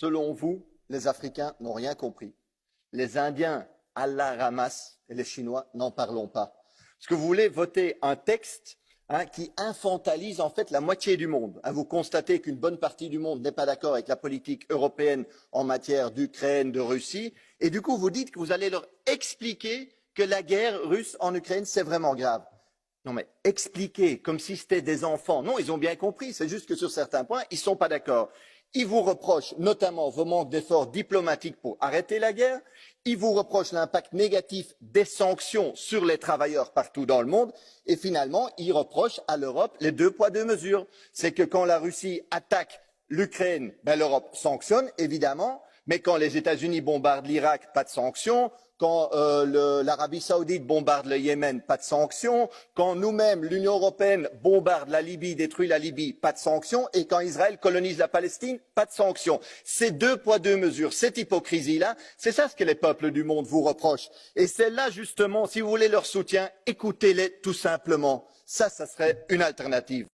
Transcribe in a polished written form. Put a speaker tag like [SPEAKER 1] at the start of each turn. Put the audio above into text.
[SPEAKER 1] Selon vous, les Africains n'ont rien compris. Les Indiens à la ramasse et les Chinois, n'en parlons pas. Parce que vous voulez voter un texte qui infantilise en fait la moitié du monde. Vous constatez qu'une bonne partie du monde n'est pas d'accord avec la politique européenne en matière d'Ukraine, de Russie, et du coup vous dites que vous allez leur expliquer que la guerre russe en Ukraine, c'est vraiment grave. Non mais expliquer comme si c'était des enfants. Non, ils ont bien compris, c'est juste que sur certains points, ils ne sont pas d'accord. Ils vous reprochent notamment vos manques d'efforts diplomatiques pour arrêter la guerre. Ils vous reprochent l'impact négatif des sanctions sur les travailleurs partout dans le monde. Et finalement, ils reprochent à l'Europe les deux poids, deux mesures. C'est que quand la Russie attaque l'Ukraine, l'Europe sanctionne, évidemment. Mais quand les États-Unis bombardent l'Irak, pas de sanctions. Quand l'Arabie saoudite bombarde le Yémen, pas de sanctions. Quand nous-mêmes, l'Union européenne, bombarde la Libye, détruit la Libye, pas de sanctions. Et quand Israël colonise la Palestine, pas de sanctions. C'est deux poids, deux mesures. Cette hypocrisie-là, c'est ça ce que les peuples du monde vous reprochent. Et c'est là, justement, si vous voulez leur soutien, écoutez-les tout simplement. Ça serait une alternative.